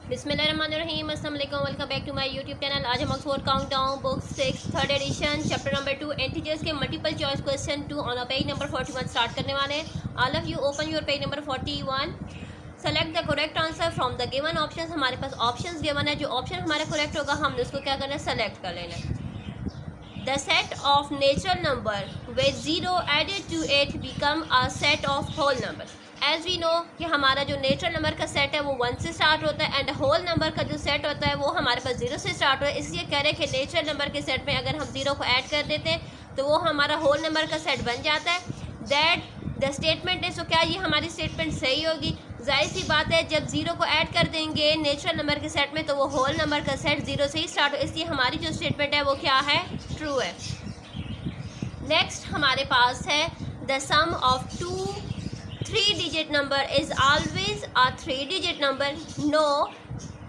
बिस्मिल्लाहिर्रहमानिर्रहीम, अस्सलाम वालेकुम, welcome back to my YouTube channel. आज हम Oxford countdown book 6 third edition chapter number 2 integers के multiple choice question 2 on page number 41 start करने वाले हैं। All of you open your page number 41, select the correct answer from the given option. हमारे पास option given है, जो option हमारा correct होगा हमने उसको क्या करना है, सेलेक्ट कर लेना है। The set of natural number with 0 added to it become a set of whole number. As we know कि हमारा जो नेचुरल नंबर का सेट है वो 1 से स्टार्ट होता है एंड होल नंबर का जो सेट होता है वो हमारे पास 0 से स्टार्ट होता है। इसलिए कह रहे हैं कि नेचुरल नंबर के सेट में अगर हम 0 को ऐड कर देते हैं तो वो हमारा होल नंबर का सेट बन जाता है। दैट द स्टेटमेंट है, सो क्या ये हमारी स्टेटमेंट सही होगी? जाहिर सी बात है, जब 0 को ऐड कर देंगे नेचुरल नंबर के सेट में तो वो होल नंबर का सेट 0 से ही स्टार्ट हो, इसलिए हमारी जो स्टेटमेंट है वो क्या है, ट्रू है। नेक्स्ट हमारे पास है the sum of 2 3 digit number is always a 3 digit number. No,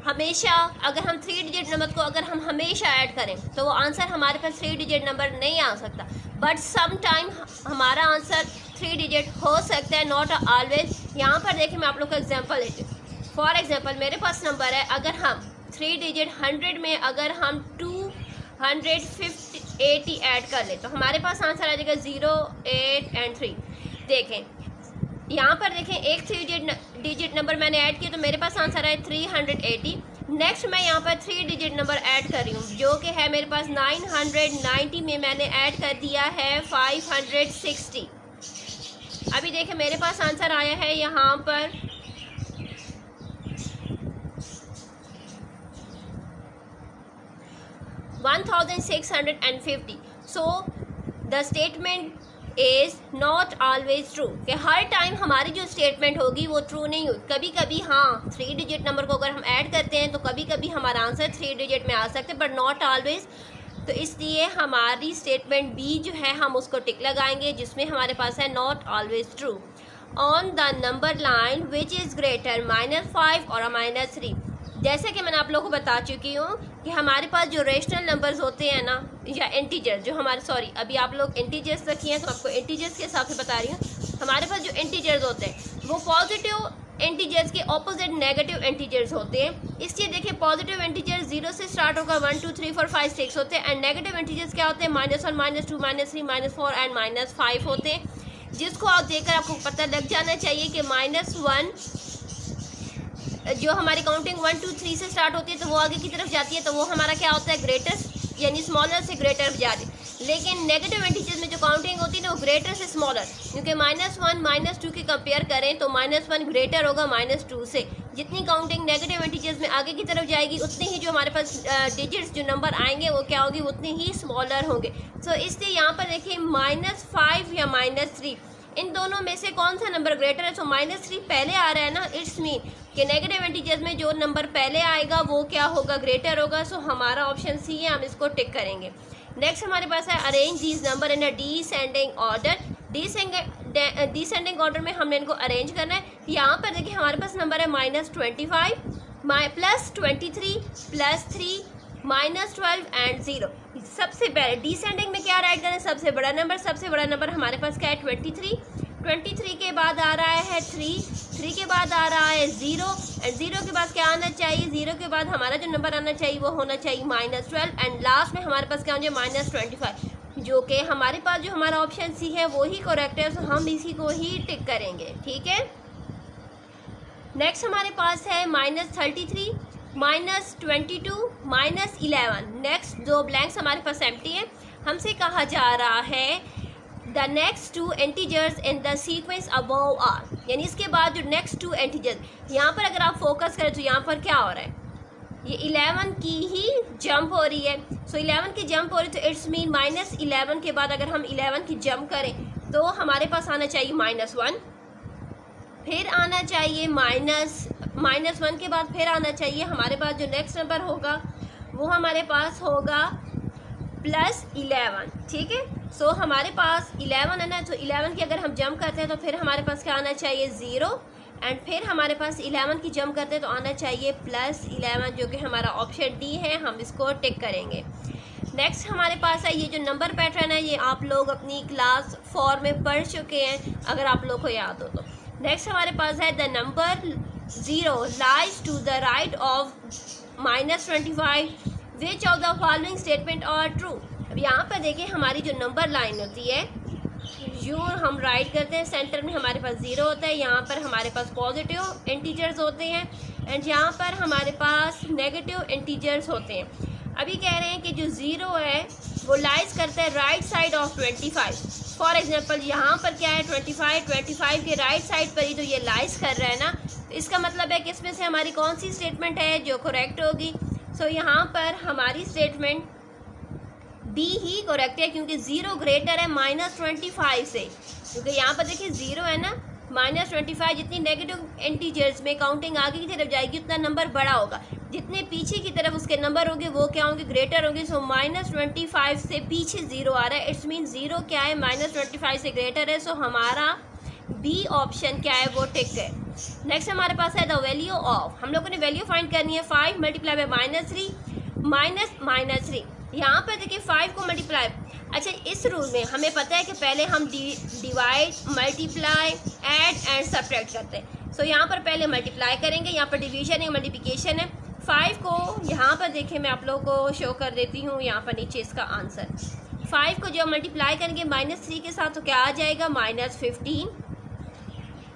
हमेशा अगर हम 3 डिजिट नंबर को अगर हम हमेशा ऐड करें तो वो आंसर हमारे पास 3 डिजिट नंबर नहीं आ सकता, बट सम टाइम हमारा आंसर 3 डिजिट हो सकता है, नॉट ऑलवेज। यहाँ पर देखिए मैं आप लोग को एग्जांपल देती हूँ। फॉर एग्जांपल मेरे पास नंबर है, अगर हम 3 डिजिट 100 में अगर हम 280 ऐड कर ले तो हमारे पास आंसर आ जाएगा 0 8 एंड 3। देखें यहाँ पर देखें, एक 3 डिजिट नंबर मैंने ऐड किया तो मेरे पास आंसर है 380। नेक्स्ट मैं यहाँ पर 3 डिजिट नंबर ऐड कर रही हूँ जो कि है मेरे पास 990 में मैंने ऐड कर दिया है 560। अभी देखें मेरे पास आंसर आया है यहाँ पर 1650। So the statement is not always true, कि हर टाइम हमारी जो स्टेटमेंट होगी वो ट्रू नहीं होगी। कभी कभी हाँ 3 डिजिट नंबर को अगर हम ऐड करते हैं तो कभी कभी हमारा आंसर 3 डिजिट में आ सकते हैं, बट नॉट ऑलवेज। तो इसलिए हमारी स्टेटमेंट बी जो है हम उसको टिक लगाएंगे जिसमें हमारे पास है not always true. On the number line which is greater -5 और -3। जैसे कि मैंने आप लोगों को बता चुकी हूँ कि हमारे पास जो रेशनल नंबर्स होते हैं ना, या इंटीजर जो हमारे, सॉरी अभी आप लोग इंटीजर्स रखिए तो आपको इंटीजर्स के हिसाब से बता रही हूँ। हमारे पास जो इंटीजर्स होते हैं वो पॉजिटिव इंटीजर्स के ऑपोजिट नेगेटिव इंटीजर्स होते हैं। इसलिए देखिए पॉजिटिव इंटीजर्स 0 से स्टार्ट होकर 1 2 3 4 5 6 होते हैं एंड नेगेटिव इंटीजर्स क्या होते हैं, -1 -2 -3 -4 एंड -5 होते हैं। जिसको आप देखकर आपको पता लग जाना चाहिए कि -1 जो हमारी काउंटिंग 1 2 3 से स्टार्ट होती है तो वो आगे की तरफ जाती है, तो वो हमारा क्या होता है, ग्रेटर यानी स्मॉलर से ग्रेटर जाती है। लेकिन नेगेटिव इंटीजर्स में जो काउंटिंग होती है ना वो ग्रेटर से स्मॉलर, क्योंकि -1 -2 की कंपेयर करें तो -1 ग्रेटर होगा -2 से। जितनी काउंटिंग नेगेटिव इंटीजर्स में आगे की तरफ जाएगी उतनी ही जो हमारे पास डिजिट्स जो नंबर आएंगे वो क्या होगी, उतने ही स्मॉलर होंगे। सो इसलिए यहाँ पर देखिए -5 या -3 इन दोनों में से कौन सा नंबर ग्रेटर है। सो -3 पहले आ रहा है ना, इट्स मीन कि नेगेटिव इंटीजर्स में जो नंबर पहले आएगा वो क्या होगा, ग्रेटर होगा। सो हमारा ऑप्शन सी है, हम इसको टिक करेंगे। नेक्स्ट हमारे पास है arrange these number in a descending order. Descending order में हमने इनको अरेंज करना है। यहाँ पर देखिए हमारे पास नंबर है -25 +23 +3 -12 एंड 0। सबसे पहले डिसेंडिंग में क्या राइट करें, सबसे बड़ा नंबर। सबसे बड़ा नंबर हमारे पास क्या है, 23 के बाद आ रहा है 3 के बाद आ रहा है 0 एंड 0 के बाद क्या आना चाहिए, 0 के बाद हमारा जो नंबर आना चाहिए वो होना चाहिए -12 एंड लास्ट में हमारे पास क्या होना चाहिए, -25, जो कि हमारे पास जो हमारा ऑप्शन सी है वो ही करेक्ट है। तो हम इसी को ही टिक करेंगे, ठीक है। नेक्स्ट हमारे पास है -33 -22 -11। नेक्स्ट दो ब्लैंक्स हमारे पास एम्प्टी है। हमसे कहा जा रहा है the next 2 integers in the sequence above are, यानी इसके बाद जो नेक्स्ट 2 इंटीजर्स, यहाँ पर अगर आप फोकस करें तो यहाँ पर क्या हो रहा है, ये 11 की ही जंप हो रही है। सो 11 की जंप हो रही है तो इट्स मीन -11 के बाद अगर हम 11 की जंप करें तो हमारे पास आना चाहिए -1, फिर आना चाहिए -1 के बाद फिर आना चाहिए हमारे पास जो नेक्स्ट नंबर होगा वो हमारे पास होगा +11, ठीक है। सो हमारे पास 11 है ना, तो 11 की अगर हम जंप करते हैं तो फिर हमारे पास क्या आना चाहिए, 0 एंड फिर हमारे पास 11 की जंप करते हैं तो आना चाहिए +11, जो कि हमारा ऑप्शन डी है, हम इसको टिक करेंगे। नेक्स्ट हमारे पास है ये जो नंबर पैटर्न है, ये आप लोग अपनी क्लास 4 में पढ़ चुके हैं अगर आप लोग को याद हो तो। नेक्स्ट हमारे पास है the number 0 lies to the right of -25, which of the following statement are true। अब यहाँ पर देखिए हमारी जो नंबर लाइन होती है यूँ हम राइट करते हैं, सेंटर में हमारे पास 0 होता है, यहाँ पर हमारे पास पॉजिटिव इंटीजर्स होते हैं एंड यहाँ पर हमारे पास नेगेटिव इंटीजर्स होते हैं। अभी कह रहे हैं कि जो 0 है वो लाइज करता है right side of 25। For example यहाँ पर क्या है 25 के राइट साइड पर ही तो ये लाइज कर रहा है ना, तो इसका मतलब है कि इसमें से हमारी कौन सी स्टेटमेंट है जो करेक्ट होगी। सो यहाँ पर हमारी स्टेटमेंट बी ही करेक्ट है, क्योंकि 0 ग्रेटर है -25 से, क्योंकि यहाँ पर देखिए 0 है ना, -25 जितनी नेगेटिव इंटीजर्स में काउंटिंग आगे की तरफ जाएगी उतना नंबर बड़ा होगा, जितने पीछे की तरफ उसके नंबर होंगे वो क्या होंगे, ग्रेटर होंगे। सो -25 से पीछे 0 आ रहा है, इट्स मीन 0 क्या है -25 से ग्रेटर है। सो हमारा बी ऑप्शन क्या है वो टिक है। नेक्स्ट हमारे पास है द वैल्यू ऑफ, हम लोगों ने वैल्यू फाइंड करनी है 5 मल्टीप्लाई बाय -3 यहाँ पर देखिए 5 को मल्टीप्लाई, अच्छा इस रूल में हमें पता है कि पहले हम divide multiply add and subtract करते हैं। सो यहाँ पर पहले मल्टीप्लाई करेंगे, यहाँ पर डिवीजन है मल्टीप्लिकेशन है। 5 को यहाँ पर देखिए मैं आप लोगों को शो कर देती हूँ, यहाँ पर नीचे इसका आंसर 5 को जब मल्टीप्लाई करेंगे -3 के साथ तो क्या आ जाएगा -15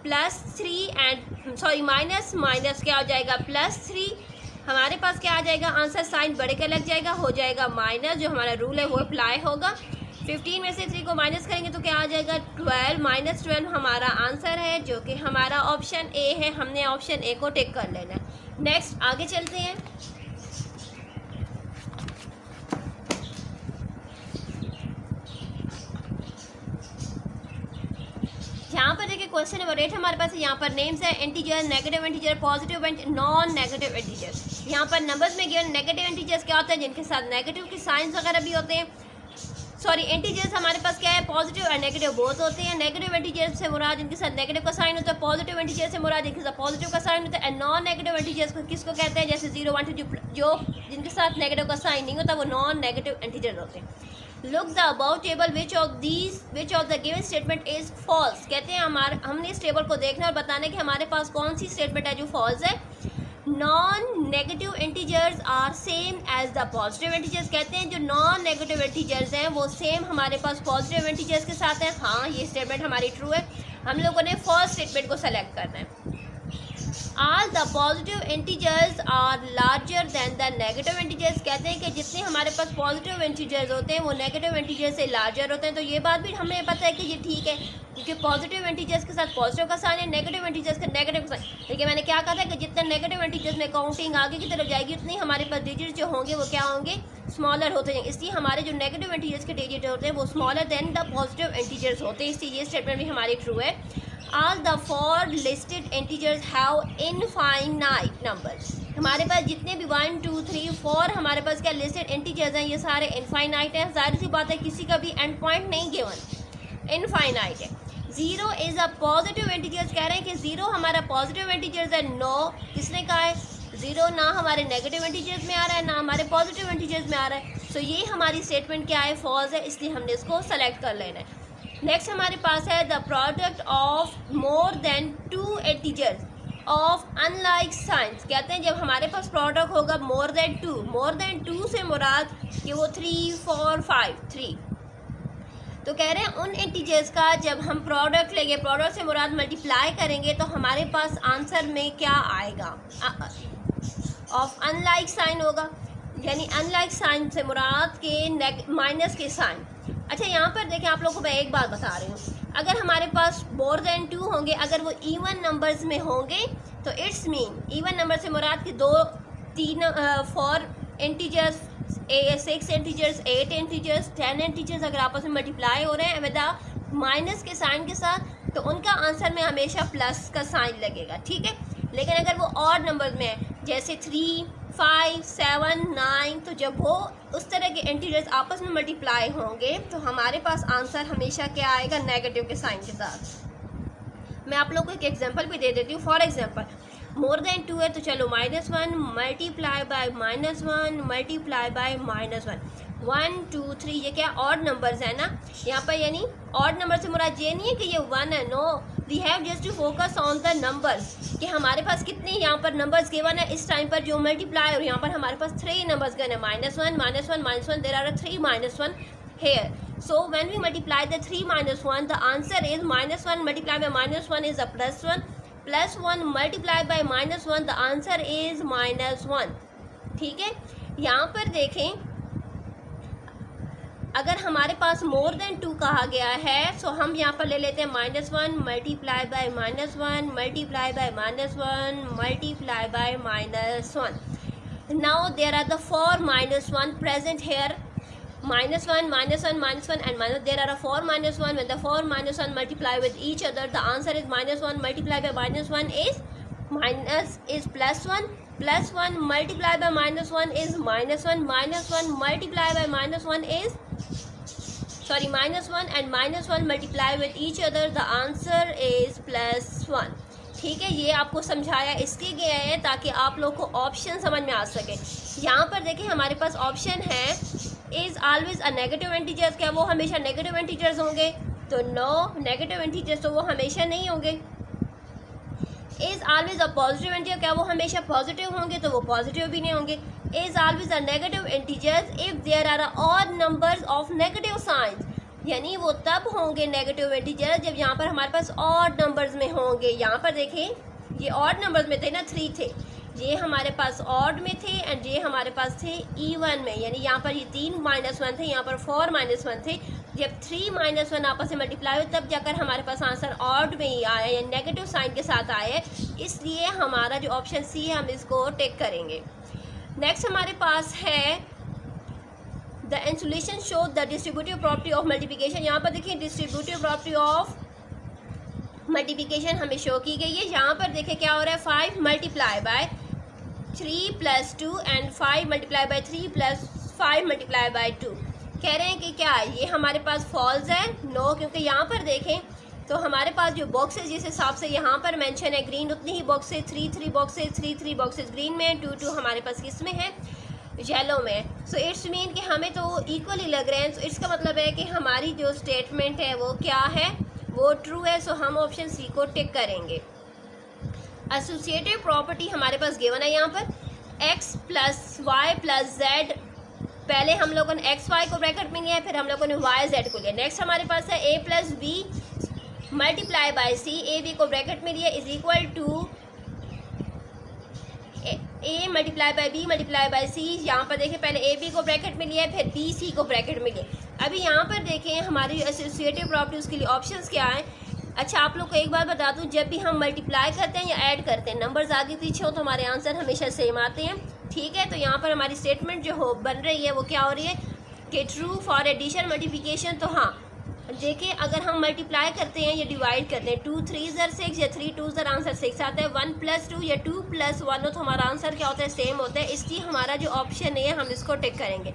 +3 एंड सॉरी माइनस क्या हो जाएगा +3, हमारे पास क्या आ जाएगा आंसर, साइन बड़े का लग जाएगा, हो जाएगा माइनस, जो हमारा रूल है वो अप्लाई होगा। 15 में से 3 को माइनस करेंगे तो क्या आ जाएगा 12, -12 हमारा आंसर है, जो कि हमारा ऑप्शन ए है। हमने ऑप्शन ए को टिक कर लेना है। नेक्स्ट आगे चलते हैं। यहाँ पर देखिए क्वेश्चन नंबर 8 हमारे पास यहाँ पर नेम्स है integer, negative integer, positive and non negative integer. यहाँ पर नंबर्स में गिवन नेगेटिव इंटीजर्स क्या होता है, जिनके साथ नेगेटिव के साइंस वगैरह भी होते हैं। सॉरी इंटीजर्स हमारे पास क्या है, पॉजिटिव और नेगेटिव बोथ होते हैं। नेगेटिव इंटीजर्स से मुराद जिनके साथ नेगेटिव का साइन होता है, पॉजिटिव इंटीजर्स से मुराद जिनके साथ पॉजिटिव का साइन होता है। एंड नॉन नेगेटिव इंटीजर्स को किसको कहते हैं, जैसे 0 1 2 जो जिनके साथ नेगेटिव का साइन नहीं होता वो नॉन नेगेटिव इंटीजर्स होते हैं। Look the about table which of the given statement is false. कहते हैं हमने इस टेबल को देखना और बताना कि हमारे पास कौन सी स्टेटमेंट है जो फॉल्स है। Non negative integers are same as the positive integers. कहते हैं जो नॉन नेगेटिव इंटीजर्स हैं वो सेम हमारे पास पॉजिटिव इंटीजर्स के साथ है। हाँ ये स्टेटमेंट हमारी ट्रू है, हम लोगों ने फर्स्ट स्टेटमेंट को सेलेक्ट करना है। All the positive integers are larger than the negative integers। कहते हैं कि जितने हमारे पास पॉजिटिव इंटीजर्स होते हैं वो नेगेटिव इंटीजर्स से लार्जर होते हैं। तो ये बात भी हमें पता है कि ये ठीक है, क्योंकि पॉजिटिव इंटीजर्स के साथ पॉजिटिव का साइन है, नेगेटिव इंटीजर्स का नेगेटिव का साइन। लेकिन मैंने क्या कहा था कि जितना नेगेटिव इंटीजर्स में काउंटिंग आगे की तरफ जाएगी उतनी हमारे पास डिजिट जो होंगे वो क्या होंगे, स्मॉलर होते हैं। इसलिए हमारे जो नेगेटिव इंटीजर्स के डिजिट होते हैं वो smaller than the positive integers होते हैं। इसलिए ये स्टेटमेंट भी हमारी ट्रू है। All the four listed integers have infinite numbers। हमारे पास जितने भी 1 2 3 4 हमारे पास क्या लिस्टेड इंटीजर्स हैं ये सारे इनफाइनाइट हैं। जाहिर सी बात है किसी का भी एंड पॉइंट नहीं गिवन, इनफाइनाइट है। 0 इज अ पॉजिटिव इंटीजर्स, कह रहे हैं कि 0 हमारा पॉजिटिव इंटीजर्स है। नो किसने कहा है, 0 ना हमारे नेगेटिव इंटीजर्स में आ रहा है ना हमारे पॉजिटिव इंटीजर्स में आ रहा है। सो ये हमारी स्टेटमेंट क्या है, फॉल्स है, इसलिए हमने इसको सेलेक्ट कर लेना है। नेक्स्ट हमारे पास है the product of more than 2 integers of unlike signs. कहते हैं जब हमारे पास प्रोडक्ट होगा मोर देन 2 से मुराद कि वो 3 4 5 3, तो कह रहे हैं उन इंटीजर्स का जब हम प्रोडक्ट लेंगे, प्रोडक्ट से मुराद मल्टीप्लाई करेंगे तो हमारे पास आंसर में क्या आएगा, ऑफ अनलाइक साइन होगा, यानी अनलाइक साइन से मुराद के माइनस के साइन। अच्छा यहाँ पर देखें आप लोगों को मैं एक बात बता रही हूँ, अगर हमारे पास मोर देन 2 होंगे, अगर वो इवन नंबर्स में होंगे तो इट्स मीन इवन नंबर से मुराद के 2 3 4 इंटीजर्स 6 इंटीजर्स 8 इंटीजर्स 10 इंटीजर्स अगर आपस में मल्टीप्लाई हो रहे हैं विद माइनस के साइन के साथ तो उनका आंसर में हमेशा प्लस का साइन लगेगा, ठीक है। लेकिन अगर वो ऑड नंबर में है जैसे 3 5 7 9, तो जब वो उस तरह के इंटीजर्स आपस में मल्टीप्लाई होंगे तो हमारे पास आंसर हमेशा क्या आएगा, नेगेटिव के साइन के साथ। मैं आप लोगों को एक एग्जांपल भी दे देती हूँ। फॉर एग्जांपल मोर देन 2 है तो चलो -1 मल्टीप्लाई बाय -1 मल्टीप्लाई बाय -1 1 2 3, ये क्या ऑड नंबर्स है ना यहाँ पर, यानी ऑड नंबर से मुराद ये नहीं है कि ये 1 है, no we have just to focus on the numbers कि हमारे पास कितने यहाँ पर नंबर्स गिवन है इस टाइम पर जो मल्टीप्लाई, और यहाँ पर हमारे पास 3 नंबर्स गिवन है, -1 -1 -1, there are 3 -1 here. So when we multiply the 3 -1, the answer is -1 multiplied by -1 is a +1, +1 multiplied by -1, the answer is -1. ठीक है, यहाँ पर देखें अगर हमारे पास मोर देन 2 कहा गया है तो हम यहाँ पर ले लेते हैं -1 multiply by -1 multiply by -1 multiply by -1. Now there are the 4 -1 present here. -1 -1 -1 and minus, there are 4 -1. When the 4 -1 multiply with each other, the answer is -1 multiplied by -1 is +1, +1 multiplied by -1 is -1, -1 multiplied by -1 is -1 and -1 multiply with each other, the answer is +1. ठीक है, ये आपको समझाया इसके गया है ताकि आप लोग को ऑप्शन समझ में आ सके. यहाँ पर देखें हमारे पास ऑप्शन है is always a negative integers, क्या वो हमेशा नेगेटिव इंटीजर्स होंगे? तो नो, नेगेटिव इंटीजर्स तो वो हमेशा नहीं होंगे. Is always a positive integer, क्या वो हमेशा पॉजिटिव होंगे? तो वो पॉजिटिव भी नहीं होंगे. Is always a negative integers if there are odd numbers of negative signs, यानी वो तब होंगे नेगेटिव इंटीजर जब यहाँ पर हमारे पास ऑड नंबर्स में होंगे. यहाँ पर देखें ये ऑड नंबर्स में थे ना, 3 थे, ये हमारे पास ऑड में थे एंड ये हमारे पास थे इवन में, यानी यहाँ पर ये 3 -1 थे, यहाँ पर 4 -1 थे. जब 3 -1 आपस में मल्टीप्लाई हुए तब जाकर हमारे पास आंसर ऑड में ही आया या नेगेटिव साइन के साथ आया, इसलिए हमारा जो ऑप्शन सी है हम इसको टिक करेंगे. नेक्स्ट हमारे पास है the insulation show the distributive property of multiplication. यहाँ पर देखिए डिस्ट्रीब्यूटिव प्रॉपर्टी ऑफ मल्टीप्लिकेशन हमें शो की गई है. यहाँ पर देखें क्या हो रहा है, 5 multiply by 3 + 2 and 5 multiply by 3 + 5 multiply by 2. कह रहे हैं कि क्या ये हमारे पास फॉल्स है? नो, क्योंकि यहाँ पर देखें तो हमारे पास जो बॉक्सेस जिस हिसाब से यहाँ पर मेंशन है ग्रीन, उतनी ही बॉक्सेस 3 बॉक्सेस 3 बॉक्सेस ग्रीन में, 2 हमारे पास किस में है, येलो में. सो इट्स मीन कि हमें तो इक्वली लग रहे हैं. सो इसका मतलब है कि हमारी जो स्टेटमेंट है वो क्या है, वो ट्रू है. सो हम ऑप्शन सी को टिक करेंगे. एसोसिएटिव प्रॉपर्टी हमारे पास गिवन है यहाँ पर x + y + z. पहले हम लोगों ने एक्स वाई को ब्रैकेट में लिया है, फिर हम लोगों ने वाई जेड को लिया. नेक्स्ट हमारे पास है a + b multiply by c, A B को ब्रैकेट में लिया is equal to a multiply by b multiply by c. यहाँ पर देखें पहले a b को ब्रैकेट में लिया है, फिर b c को ब्रैकेट में लिया. अभी यहाँ पर देखें हमारी एसोसिएटिव प्रॉपर्टी उसके लिए ऑप्शंस क्या हैं. अच्छा, आप लोग को एक बात बता दूँ, जब भी हम मल्टीप्लाई करते हैं या ऐड करते हैं, नंबर्स आगे पीछे हो तो हमारे आंसर हमेशा सेम आते हैं. ठीक है, तो यहाँ पर हमारी स्टेटमेंट जो हो बन रही है वो क्या हो रही है कि ट्रू फॉर एडिशन मल्टीप्लिकेशन. तो हाँ देखिए, अगर हम मल्टीप्लाई करते हैं या डिवाइड करते हैं, 2 3 = 6 या 3 2 = आंसर 6 आता है. 1 + 2 या 2 + 1 हो तो हमारा आंसर क्या होता है, सेम होता है. इसलिए हमारा जो ऑप्शन है हम इसको टिक करेंगे.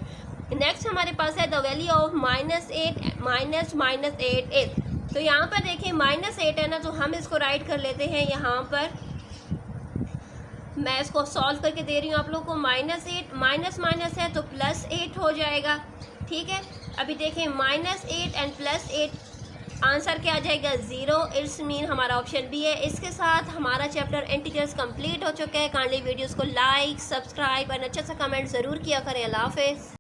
नेक्स्ट हमारे पास है द वैल्यू ऑफ -8 -8 इज. तो यहाँ पर देखिए -8 है ना, तो हम इसको राइट कर लेते हैं. यहाँ पर मैं इसको सॉल्व करके दे रही हूँ आप लोग को. -8 माइनस माइनस है तो +8 हो जाएगा. ठीक है, अभी देखें -8 एंड +8 आंसर क्या आ जाएगा, 0. इट्स मीन हमारा ऑप्शन बी है. इसके साथ हमारा चैप्टर इंटीजर्स कंप्लीट हो चुका है. काइंडली वीडियोस को लाइक, सब्सक्राइब और अच्छा सा कमेंट ज़रूर किया करें. अल्लाह हाफ़िज़.